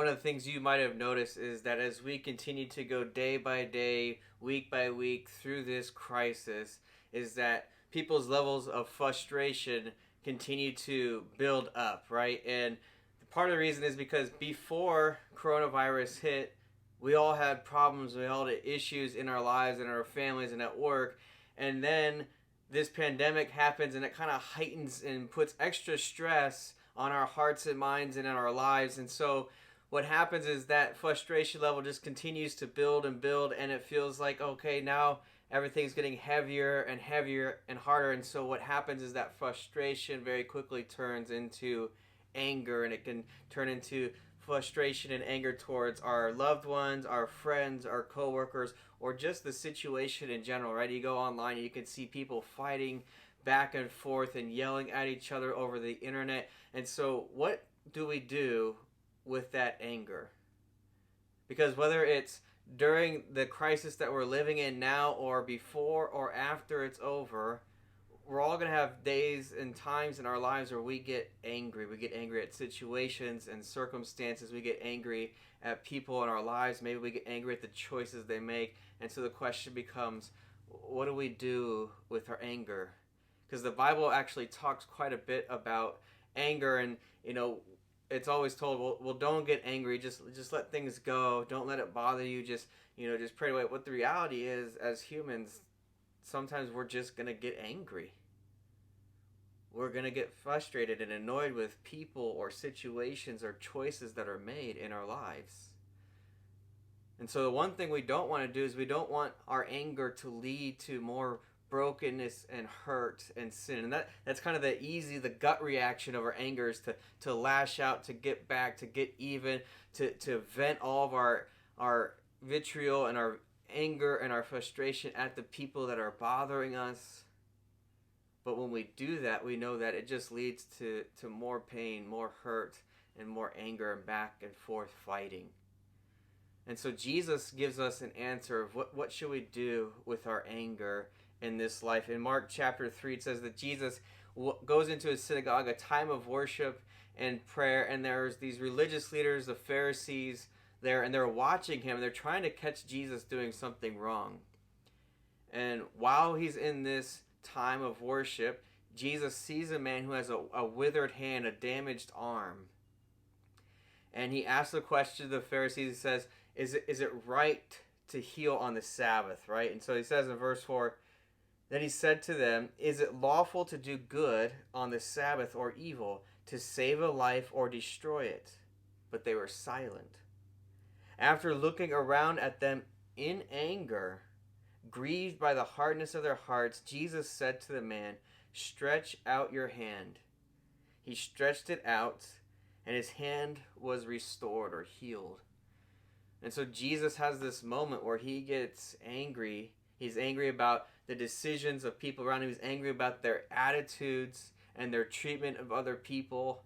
one of the things you might have noticed is that as we continue to go day by day, week by week through this crisis, is that people's levels of frustration continue to build up, right? And part of the reason is because before coronavirus hit, we all had problems, we all had issues in our lives and our families and at work. And then this pandemic happens and it kind of heightens and puts extra stress on our hearts and minds and in our lives. And so what happens is that frustration level just continues to build and build, and it feels like, okay, now everything's getting heavier and heavier and harder. And so what happens is that frustration very quickly turns into anger, and it can turn into frustration and anger towards our loved ones, our friends, our coworkers, or just the situation in general, right? You go online and you can see people fighting back and forth and yelling at each other over the internet. And so what do we do with that anger? Because whether it's during the crisis that we're living in now or before or after it's over, we're all going to have days and times in our lives where we get angry. We get angry at situations and circumstances. We get angry at people in our lives. Maybe we get angry at the choices they make. And so the question becomes, what do we do with our anger? Because the Bible actually talks quite a bit about anger, and it's always told, well, don't get angry. Just let things go. Don't let it bother you. Just pray away. What the reality is, as humans, sometimes we're just gonna get angry. We're gonna get frustrated and annoyed with people or situations or choices that are made in our lives. And so the one thing we don't want to do is we don't want our anger to lead to more brokenness and hurt and sin. And that's kind of the gut reaction of our anger is to lash out, to get back, to get even, to vent all of our vitriol and our anger and our frustration at the people that are bothering us. But when we do that, we know that it just leads to more pain, more hurt, and more anger and back and forth fighting. And so Jesus gives us an answer of what should we do with our anger in this life. In Mark chapter 3, it says that Jesus goes into a synagogue, a time of worship and prayer, and there's these religious leaders, the Pharisees, there, and they're watching him, and they're trying to catch Jesus doing something wrong. And while he's in this time of worship, Jesus sees a man who has a withered hand, a damaged arm. And he asks the question to the Pharisees. He says, is it right to heal on the Sabbath, right? And so he says in verse 4, then he said to them, is it lawful to do good on the Sabbath or evil, to save a life or destroy it? But they were silent. After looking around at them in anger, grieved by the hardness of their hearts, Jesus said to the man, stretch out your hand. He stretched it out, and his hand was restored or healed. And so Jesus has this moment where he gets angry. He's angry about the decisions of people around him. He's angry about their attitudes and their treatment of other people.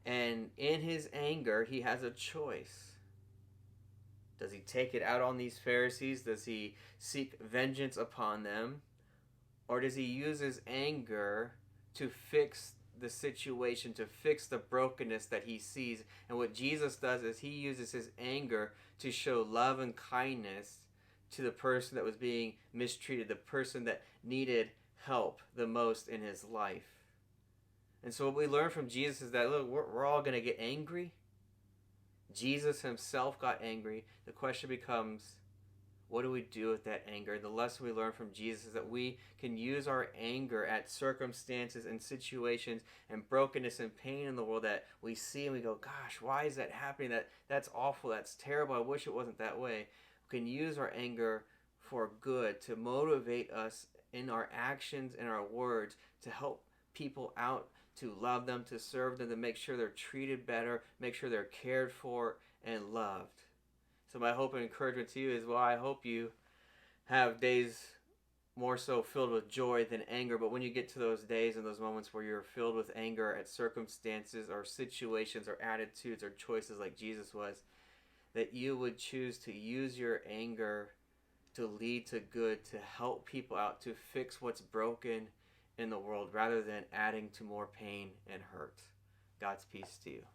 And in his anger, he has a choice. Does he take it out on these Pharisees? Does he seek vengeance upon them? Or does he use his anger to fix the situation, to fix the brokenness that he sees? And what Jesus does is he uses his anger to show love and kindness to the person that was being mistreated, the person that needed help the most in his life. And so what we learn from Jesus is that, look, we're all going to get angry. Jesus himself got angry. The question becomes, what do we do with that anger? The lesson we learn from Jesus is that we can use our anger at circumstances and situations and brokenness and pain in the world that we see, and we go, gosh, why is that happening? That's awful. That's terrible. I wish it wasn't that way. We can use our anger for good, to motivate us in our actions and our words, to help people out, to love them, to serve them, to make sure they're treated better, make sure they're cared for and loved. So my hope and encouragement to you is, well, I hope you have days more so filled with joy than anger. But when you get to those days and those moments where you're filled with anger at circumstances or situations or attitudes or choices like Jesus was, that you would choose to use your anger to lead to good, to help people out, to fix what's broken in the world, rather than adding to more pain and hurt. God's peace to you.